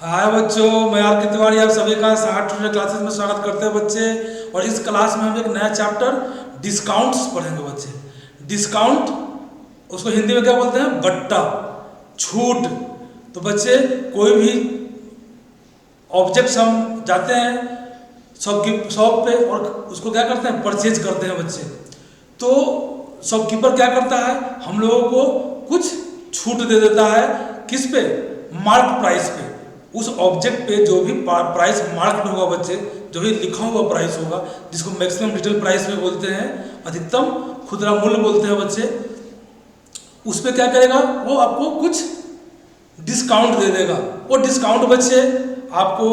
हाय बच्चों, मैं आर के तिवारी आप सभी का 60 क्लासेस में स्वागत करते हैं बच्चे। और इस क्लास में हम एक नया चैप्टर डिस्काउंट्स पढ़ेंगे बच्चे। डिस्काउंट उसको हिंदी में क्या बोलते हैं? बट्टा, छूट। तो बच्चे कोई भी ऑब्जेक्ट्स हम जाते हैं शॉप पे और उसको क्या करते हैं? परचेज करते हैं बच्चे। तो शॉपकीपर क्या करता है? हम लोगों को कुछ छूट दे देता है। किस पे? मार्क प्राइस पे। उस ऑब्जेक्ट पे जो भी प्राइस मार्क्ड होगा बच्चे, जो भी लिखा हुआ प्राइस होगा, जिसको मैक्सिमम रिटेल प्राइस में बोलते हैं, अधिकतम खुदरा मूल्य बोलते हैं बच्चे, उस पे क्या करेगा? वो आपको कुछ डिस्काउंट दे देगा। वो डिस्काउंट बच्चे आपको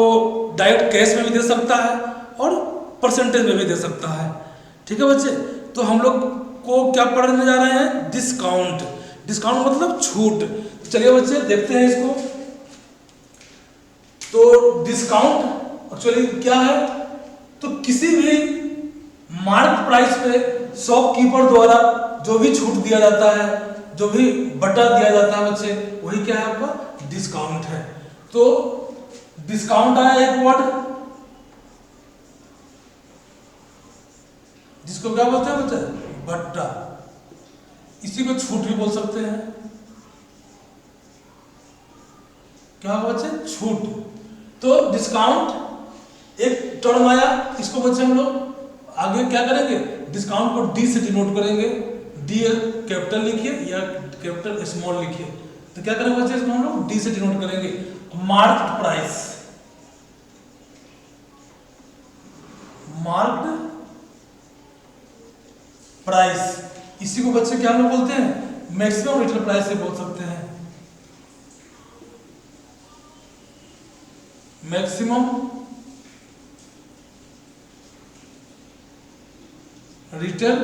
डायरेक्ट कैश में भी दे सकता है और परसेंटेज में भी दे सकता है। ठीक है बच्चे, तो हम लोग को क्या पढ़ने जा रहे हैं? डिस्काउंट। डिस्काउंट मतलब छूट। चलिए बच्चे देखते हैं इसको। तो डिस्काउंट एक्चुअली क्या है? तो किसी भी मार्क प्राइस पे शॉपकीपर द्वारा जो भी छूट दिया जाता है, जो भी बटा दिया जाता है बच्चे, वही क्या है? आपका डिस्काउंट है। तो डिस्काउंट आया एक वर्ड, जिसको क्या बोलते हैं बच्चे? बट्टा। इसी को छूट भी बोल सकते हैं। क्या बच्चे? छूट। तो डिस्काउंट एक टर्म आया, इसको बच्चे हम लोग आगे क्या करेंगे? डिस्काउंट को डी से डिनोट करेंगे। डी कैपिटल लिखिए या कैपिटल स्मॉल लिखिए। तो क्या करेंगे बच्चे? इसको हम लोग डी से डिनोट करेंगे। मार्क्ड प्राइस, मार्क्ड प्राइस, इसी को बच्चे क्या हम लोग बोलते हैं? मैक्सिमम रिटेल प्राइस से बोल सकते हैं। मैक्सिमम रिटेल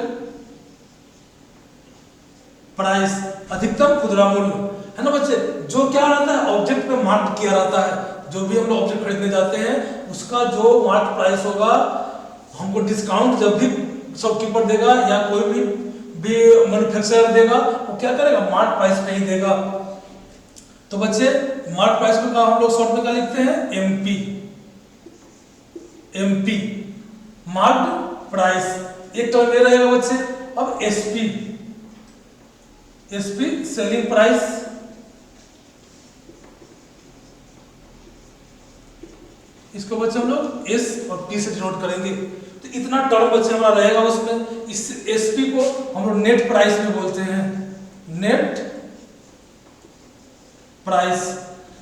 प्राइस, अधिकतम खुदरा मूल्य, है ना बच्चे? जो क्या रहता है? ऑब्जेक्ट पे मार्क किया रहता है। जो भी हम लोग ऑब्जेक्ट खरीदने जाते हैं, उसका जो मार्क प्राइस होगा, हमको डिस्काउंट जब भी शॉपकीपर देगा या कोई भी मैन्युफैक्चरर देगा, वो क्या करेगा? मार्क प्राइस पे ही देगा। तो बच्चे मार्क प्राइस को हम लोग शॉर्ट में क्या लिखते हैं? एमपी। MP marked price. एक टर्म ये रहेगा बच्चे। अब एसपी, एसपी सेलिंग प्राइस। इसको बच्चे हम लोग एस और पी से डिनोट करेंगे। तो इतना टर्म बच्चे हमारा रहेगा उसमें। इस एसपी को हम लोग नेट प्राइस में बोलते हैं। नेट प्राइस,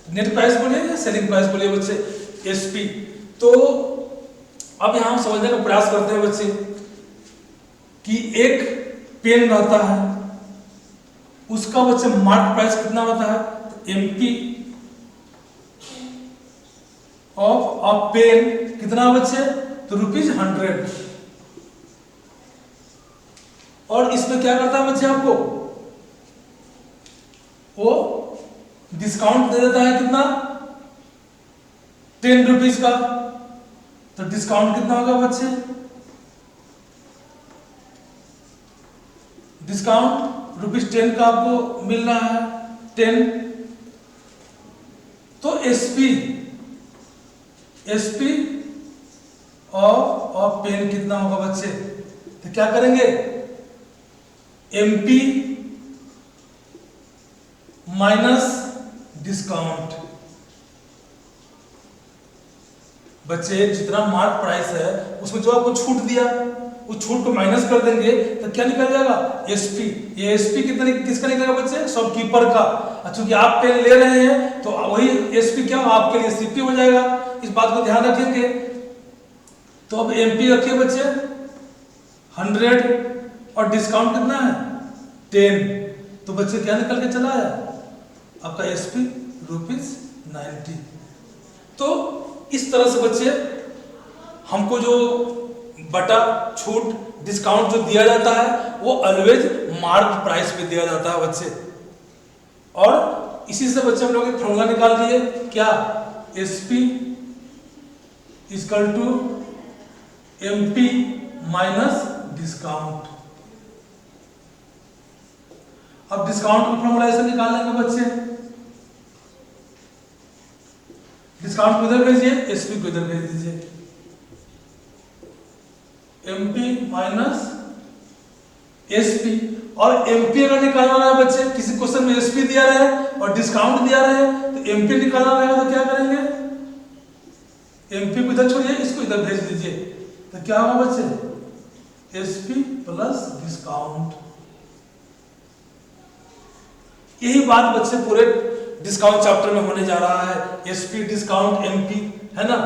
नेट प्राइस बोलिए या सेलिंग प्राइस बोलिए बच्चे, एसपी। तो अब यहां हम समझने का प्रयास करते हैं बच्चे कि एक पेन रहता है, उसका बच्चे मार्क प्राइस कितना होता है? तो एमपी ऑफ अ पेन कितना बच्चे? तो ₹100। और इसमें क्या करता है बच्चे? आपको वो डिस्काउंट दे देता है कितना? ₹10 का। तो डिस्काउंट कितना होगा बच्चे? डिस्काउंट ₹10 का आपको मिल रहा है, 10। तो एसपी, एसपी ऑफ पेन कितना होगा बच्चे? तो क्या करेंगे? MP minus discount. बच्चे जितना मार्क प्राइस है उसमें जो आपको छूट दिया, उस छूट को माइनस कर देंगे तो क्या निकल जाएगा? एसपी। ये एसपी कितना किसका निकलेगा बच्चे? शॉपकीपर का। चूंकि आप पेन ले रहे हैं तो वही एसपी क्या आपके लिए सीपी हो जाएगा। इस बात को ध्यान रखेंगे। तो अब एमपी रखिए बच्चे 100 और डिस्काउंट कितना है? 10। तो बच्चे क्या निकल के चला आया? आपका एसपी ₹90। तो इस तरह से बच्चे हमको जो बटा छूट डिस्काउंट जो दिया जाता है वो ऑलवेज मार्क प्राइस पे दिया जाता है बच्चे। और इसी से बच्चे हम लोग एक फॉर्मूला निकाल दिए, क्या? SP equal to MP minus discount. अब डिस्काउंट का फॉर्मूला ऐसे निकाल लेंगे बच्चे। डिस्काउंट को इधर भेजिए, एसपी को इधर भेज दीजिए। एमपी माइनस एसपी, और एमपी अगर निकालना है बच्चे, किसी क्वेश्चन में एसपी दिया रहे और डिस्काउंट दिया रहे तो एमपी निकालना रहेगा, तो क्या करेंगे, एमपी को इधर छोड़िए, इसको इधर भेज दीजिए, तो क्या होगा बच्चे, एसपी प्लस डिस्काउंट। यही बात बच्चे पूरे डिस्काउंट चैप्टर में होने जा रहा है, एसपी डिस्काउंट एमपी, है ना।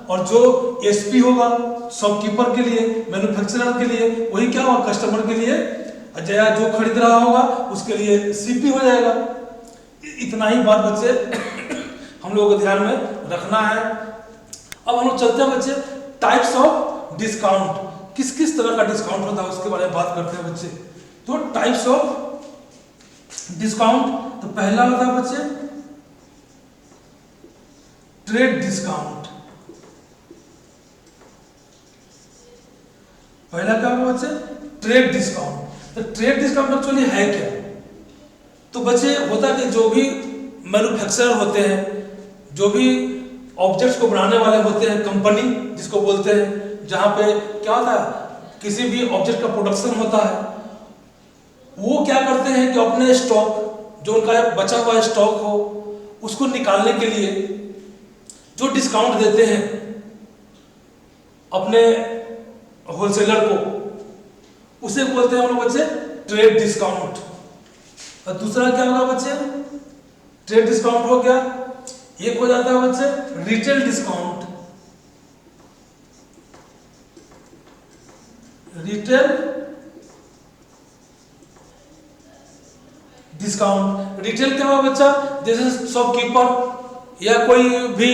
और जो एसपी होगा शॉपकीपर के लिए, मैन्युफैक्चरर के लिए, वही क्या होगा, कस्टमर के लिए, जो खरीद रहा होगा उसके लिए सीपी हो जाएगा। इतना ही बात बच्चे हम लोगों को ध्यान में रखना है। अब हम लोग चलते हैं बच्चे टाइप्स ऑफ डिस्काउंट, किस किस तरह का डिस्काउंट होता है उसके बारे में बात करते हैं बच्चे। तो टाइप्स ऑफ डिस्काउंट, तो पहला होता है बच्चे ट्रेड डिस्काउंट। पहला क्या होगा बच्चे, ट्रेड डिस्काउंट। तो ट्रेड डिस्काउंट एक्चुअली है क्या, तो बच्चे होता है कि जो भी मैन्युफैक्चरर होते हैं, जो भी ऑब्जेक्ट्स को बनाने वाले होते हैं, कंपनी जिसको बोलते हैं, जहां पे क्या होता है किसी भी ऑब्जेक्ट का प्रोडक्शन होता है, वो क्या करते हैं कि अपने स्टॉक, जो उनका बचा हुआ स्टॉक हो, उसको निकालने के लिए जो डिस्काउंट देते हैं अपने होलसेलर को, उसे बोलते हैं हम लोग बच्चे ट्रेड डिस्काउंट। और दूसरा क्या होगा बच्चे, ट्रेड डिस्काउंट हो गया, एक हो जाता है बच्चे retail discount. Retail discount, retail क्या होगा बच्चा, जैसे शॉपकीपर या कोई भी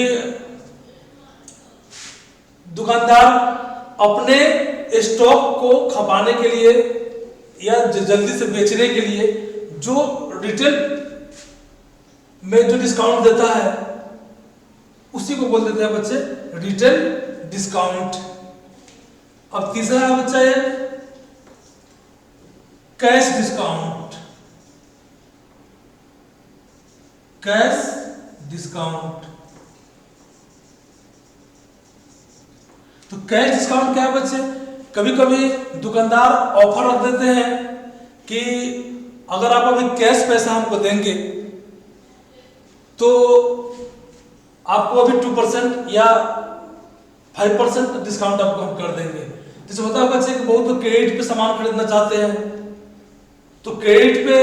दुकानदार अपने स्टॉक को खपाने के लिए या जल्दी से बेचने के लिए जो रिटेल में जो डिस्काउंट देता है उसी को बोल देते हैं बच्चे रिटेल डिस्काउंट। अब तीसरा है बच्चा ये कैश डिस्काउंट। कैश डिस्काउंट, तो कैश डिस्काउंट क्या है बच्चे, कभी कभी दुकानदार ऑफर रख देते हैं कि अगर आप अभी कैश पैसा हमको देंगे तो आपको अभी 2% या 5% डिस्काउंट आपको हम कर देंगे। जैसे होता है बच्चे कि बहुत लोग क्रेडिट पे सामान खरीदना चाहते हैं, तो क्रेडिट पे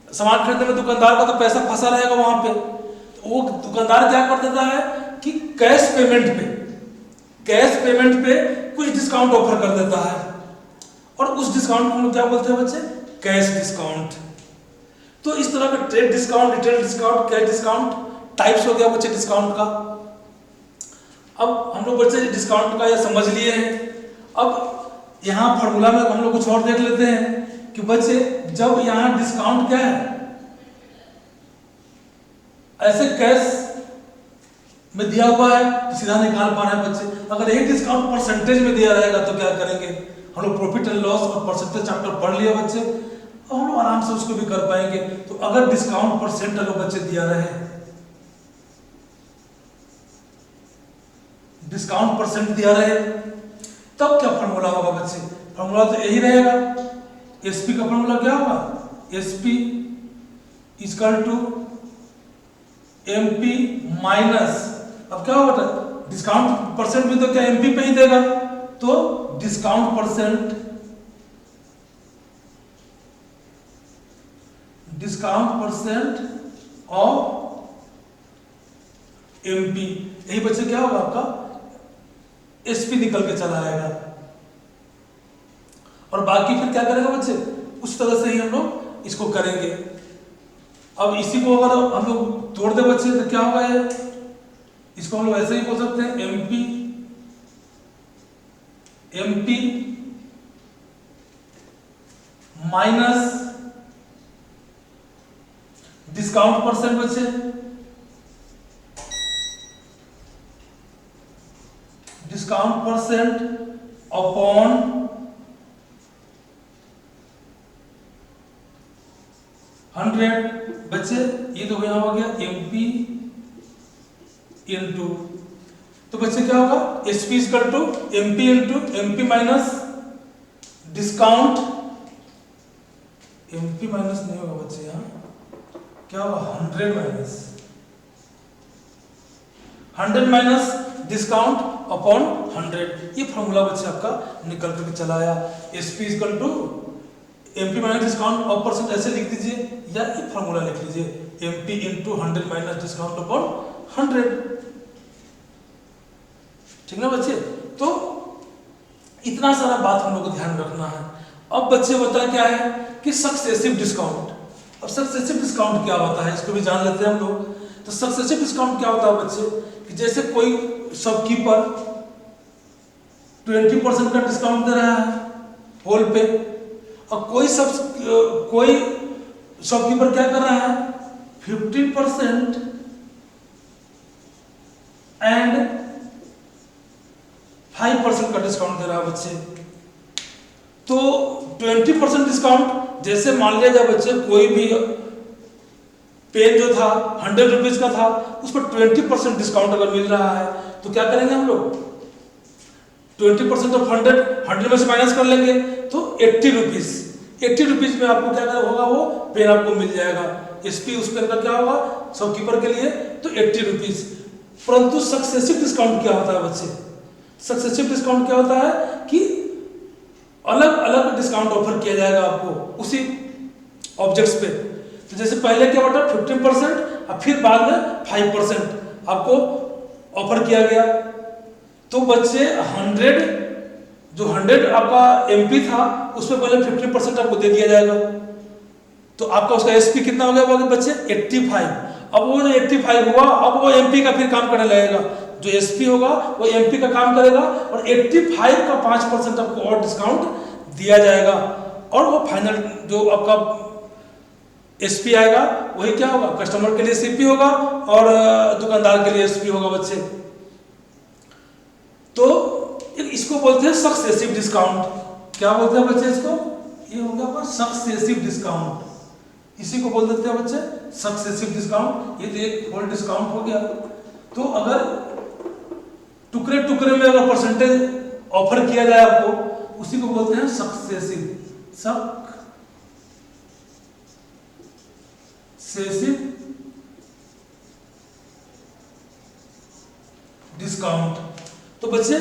सामान खरीदने में दुकानदार का तो पैसा फंसा रहेगा वहां पे, तो वो दुकानदार क्या कर देता है कि कैश पेमेंट पे कुछ डिस्काउंट ऑफर कर देता है, और उस डिस्काउंट को हम क्या बोलते हैं बच्चे, कैश डिस्काउंट। तो इस तरह का trade discount, retail discount, cash discount types हो गया बच्चे डिस्काउंट का। अब हम लोग बच्चे डिस्काउंट का ये समझ लिए हैं। अब यहाँ फॉर्मूला में हम लोग कुछ और देख लेते हैं कि बच्चे जब यहाँ डिस्काउंट क्या है, ऐसे कैश में दिया हुआ है तो सीधा निकाल पा रहे हैं बच्चे। अगर एक डिस्काउंट परसेंटेज में दिया रहेगा तो क्या करेंगे, हम लोग प्रॉफिट एंड लॉस और परसेंटेज चैप्टर पढ़ लिया बच्चे, और हम लोग आराम से उसको भी कर पाएंगे। तो अगर डिस्काउंट परसेंट अगर बच्चे दिया रहे, डिस्काउंट परसेंट दिया रहे, तब क्या फॉर्मूला होगा बच्चे, फॉर्मूला तो यही रहेगा, एसपी का फॉर्मूला क्या होगा, SP equal to MP minus, अब क्या होगा डिस्काउंट परसेंट भी तो क्या एमपी पे ही देगा, तो डिस्काउंट परसेंट ऑफ एमपी, यही बच्चे क्या होगा आपका एसपी निकल के चला आएगा। और बाकी फिर क्या करेगा बच्चे, उस तरह से ही हम लोग इसको करेंगे। अब इसी को अगर हम लोग तोड़ दे बच्चे तो क्या होगा, ये इसको हम लोग ऐसे ही बोल सकते हैं एमपी माइनस डिस्काउंट परसेंट बच्चे, डिस्काउंट परसेंट अपॉन 100 बच्चे, ये तो यहाँ हो गया एमपी इंटू, तो बच्चे क्या होगा, S P is equal to M P into M P minus discount, M P minus नहीं होगा बच्चे, यहाँ क्या होगा 100 माइनस डिस्काउंट अपॉन 100, ये फॉर्मूला बच्चे आपका निकल करके चला आया। S P is equal to M P minus discount of percent ऐसे लिख दीजिए, या ये फॉर्मूला लिख लीजिए, M P into 100 minus discount upon 100, ठीक ना बच्चे। तो इतना सारा बात हम लोग को ध्यान रखना है। अब बच्चे होता क्या है कि सक्सेसिव डिस्काउंट, अब सक्सेसिव डिस्काउंट क्या होता है इसको भी जान लेते हैं हम लोग। तो सक्सेसिव डिस्काउंट क्या होता है बच्चे, कि जैसे कोई शॉपकीपर 20% का डिस्काउंट दे रहा है होल पे, और कोई शॉपकीपर क्या कर रहा है 50% एंड 5% का डिस्काउंट दे रहा है बच्चे। तो 20% डिस्काउंट, जैसे मान लिया जाए बच्चे कोई भी पेन जो था 100 रुपीज का था, उस पर 20% डिस्काउंट अगर मिल रहा है तो क्या करेंगे हम लोग, 20% ऑफ 100 में से माइनस कर लेंगे तो 80 रुपीज, 80 रुपीज में आपको क्या होगा, वो पेन आपको मिल जाएगा। एसपी उस पेन का क्या होगा शॉपकीपर के लिए तो 80 रुपीज। परंतु सक्सेसिव डिस्काउंट क्या होता है बच्चे, सक्सेसिव डिस्काउंट क्या होता है कि अलग अलग डिस्काउंट ऑफर किया जाएगा आपको उसी ऑब्जेक्ट्स पे। तो जैसे पहले क्या होता है 15% और फिर बाद में 5% आपको ऑफर किया गया। तो बच्चे 100 आपका एमपी था उसमें पहले 15% आपको दे दिया जाएगा, तो आपका उसका एसपी कितना हो गया बच्चे 85। अब वो जो 85 हुआ, अब वो एमपी का फिर काम करने लगेगा, जो एसपी होगा वो एमपी का काम करेगा और 85 का 5% आपको और डिस्काउंट दिया जाएगा, और वो फाइनल जो आपका एसपी आएगा वही क्या होगा, कस्टमर के लिए सीपी होगा और दुकानदार के लिए एसपी होगा बच्चे। तो इसको बोलते हैं सक्सेसिव डिस्काउंट। क्या बोलते हैं बच्चे इसको, ये हो गया सक्सेसिव डिस्काउंट, इसी को बोल देते हैं बच्चे सक्सेसिव डिस्काउंट। ये तो एक होल डिस्काउंट हो गया। तो अगर टुकड़े टुकड़े में अगर परसेंटेज ऑफर किया जाए आपको, उसी को बोलते हैं सक्सेसिव डिस्काउंट। तो बच्चे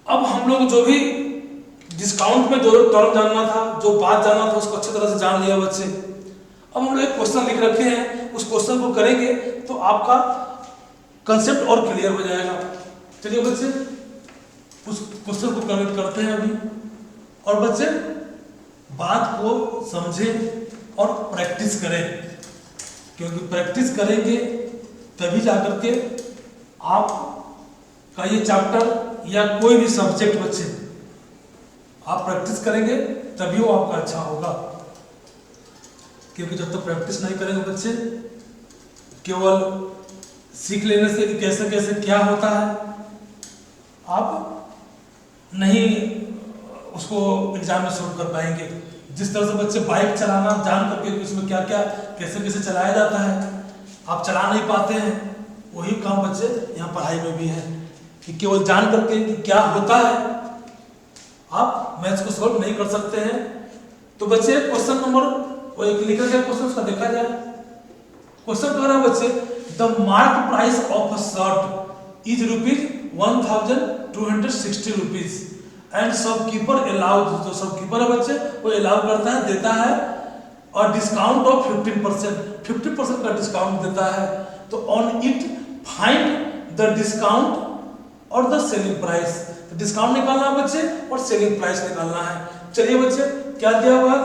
अब हम लोग जो भी डिस्काउंट में जो टर्म जानना था, जो बात जानना था, उसको अच्छी तरह से जान लिया बच्चे। अब हम लोग एक क्वेश्चन लिख रखे हैं, उस क्वेश्चन को करेंगे तो आपका कंसेप्ट और क्लियर हो जाएगा। चलिए बच्चे उस क्वेश्चन को कनेक्ट करते हैं अभी, और बच्चे बात को समझें और प्रैक्टिस करें, क्योंकि प्रैक्टिस करेंगे तभी जाकर के आप का ये चैप्टर या कोई भी सब्जेक्ट बच्चे आप प्रैक्टिस करेंगे तभी वो आपका अच्छा होगा। क्योंकि जब तक प्रैक्टिस नहीं करेंगे बच्चे, केवल सीख लेने से कि कैसे कैसे क्या होता है, आप नहीं उसको एग्जाम में सॉल्व कर पाएंगे। जिस तरह से बच्चे बाइक चलाना जान करके उसमें क्या क्या कैसे कैसे चलाया जाता है आप चला नहीं पाते हैं, वही काम बच्चे यहाँ पढ़ाई में भी है कि केवल जान करके कि क्या होता है आप मैथ्स को सॉल्व नहीं कर सकते हैं। तो बच्चे क्वेश्चन नंबर वो एक लिखा गया क्वेश्चन, उसका देखा जाए। क्वेश्चन कह रहा है बच्चे the mark price of a shirt is ₹1260 rupees and shopkeeper allowed, जो शॉपकीपर है बच्चे वो अलाउ करता है, देता है, और डिस्काउंट ऑफ 50% का डिस्काउंट देता है। तो on it find the discount और द सेलिंग प्राइस। तो डिस्काउंट निकालना है बच्चे और सेलिंग प्राइस निकालना है। चलिए बच्चे क्या दिया हुआ है,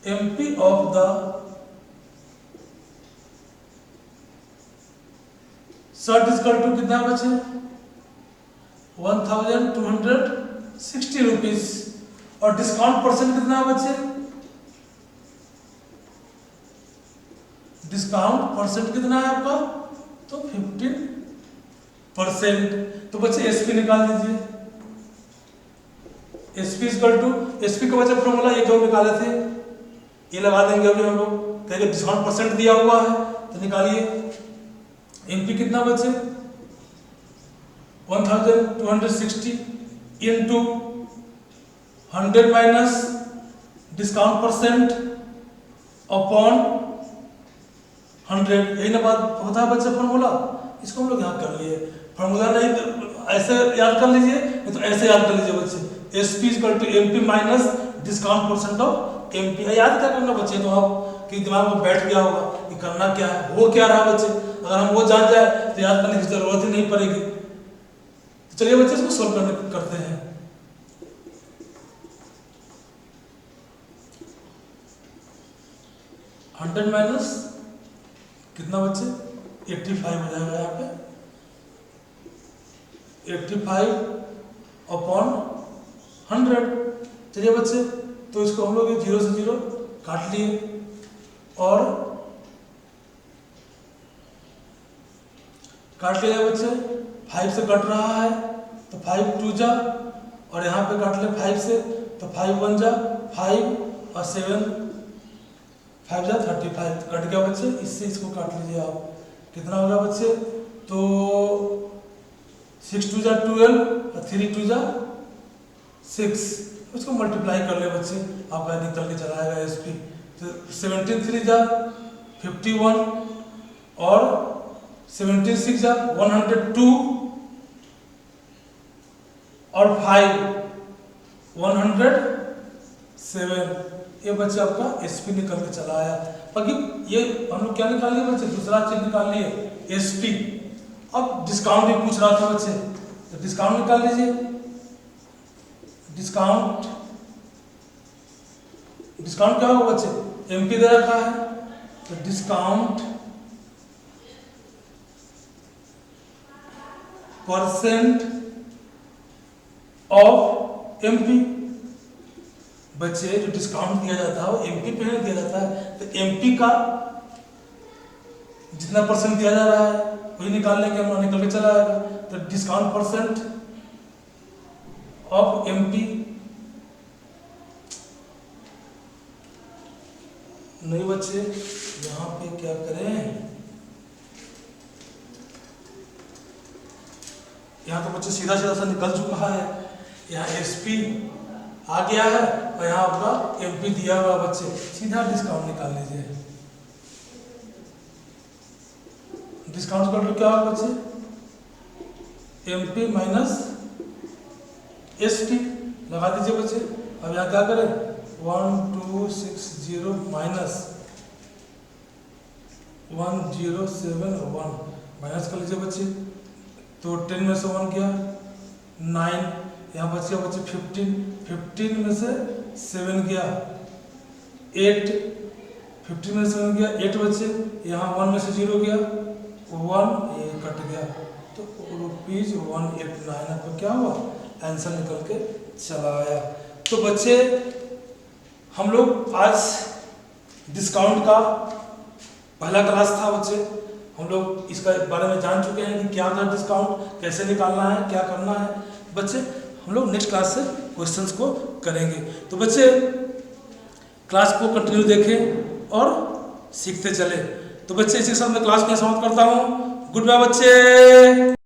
MP of the shirt equal to कितना बच्चे 1260 रुपीज, और डिस्काउंट परसेंट कितना है बच्चे, डिस्काउंट परसेंट कितना है आपका तो 15%। तो बच्चे एसपी निकाल दीजिए, एसपी इक्वल टू, एसपी का बच्चे फॉर्मूला ये जो निकाले थे ये लगा देंगे अभी हम लोग। कहेंगे डिस्काउंट परसेंट दिया हुआ है तो निकालिए। एमपी कितना बचे 1260 into 100 minus discount percent upon 100, यही ना बात होता है बच्चे फॉर्मूला। इसको हम लोग याद कर लिए, फॉर्मूला नहीं ऐसे याद कर लीजिए, नहीं तो ऐसे याद कर लीजिए बच्चे, SP equal to MP minus discount percent of MP. याद क्या करना बच्चे, तो आप कि दिमाग में बैठ गया होगा कि करना क्या है, वो क्या रहा बच्चे। अगर हम वो जान जाए तो याद करने की जरूरत ही नहीं पड़ेगी। तो चलिए बच्चे इसको सोल्व करते हैं। हंड्रेड माइनस कितना बच्चे 85 हो जाएगा यहाँ पे, 85 अपॉन 100। चलिए बच्चे, तो इसको हम लोग 0 से 0 काट लिए और काट लिया बच्चे, 5 से कट रहा है तो 5 2 जा, और यहाँ पे काट ले 5 से तो 5 1 जा 5 और 7 5 जा 35 कट गया बच्चे। इससे इसको काट लीजिए आप, कितना होगा बच्चे, तो 6 2 जा 12 और 3 2 जा 6, उसको मल्टीप्लाई कर ले बच्चे, आपका निकल के चला आएगा एसपी। तो 17 3 जा 51 और 17 6 जा 102 और 5 107, ये बच्चे आपका एसपी निकल के चला आया। बाकी ये हम लोग क्या निकाल लिए बच्चे, दूसरा चीज निकाल लिए एसपी। अब डिस्काउंट भी पूछ रहा था बच्चे, तो डिस्काउंट निकाल लीजिए। डिस्काउंट क्या होगा बच्चे, एमपी दे रखा है तो डिस्काउंट परसेंट ऑफ एमपी। बच्चे जो डिस्काउंट दिया जाता है वो एमपी पे दिया जाता है, तो एमपी का जितना परसेंट दिया जा रहा है वही निकाल लेंगे हम, निकल के चला आएगा। तो डिस्काउंट परसेंट ऑफ एमपी, नहीं बच्चे यहाँ पे क्या करें, यहाँ तो बच्चे सीधा सीधा सा निकल चुका है, यहाँ एसपी आ गया है और यहाँ आपका एमपी दिया हुआ बच्चे, सीधा डिस्काउंट निकाल लीजिए। डिस्काउंट कर लो क्या होगा बच्चे, एमपी माइनस एसपी लगा दीजिए बच्चे। अब यहाँ क्या करें 1260 माइनस 1071 माइनस कर लीजिए बच्चे, तो 10 में से 1 गया 9, यहाँ बच गया बच्चे 15 में से 7 गया 8, 15 में से 7 गया 8 बच्चे, यहाँ 1 में से 0 गया 1, ये कट गया, तो ₹189 आपका क्या हुआ, आंसर निकल के चला आया। तो बच्चे हम लोग आज डिस्काउंट का पहला क्लास था बच्चे, हम लोग इसका बारे में जान चुके हैं कि क्या था डिस्काउंट, कैसे निकालना है, क्या करना है। बच्चे हम लोग नेक्स्ट क्लास से क्वेश्चंस को करेंगे, तो बच्चे क्लास को कंटिन्यू देखें और सीखते चले। तो बच्चे इसी के साथ मैं क्लास को समाप्त करता हूँ। गुड बाय बच्चे।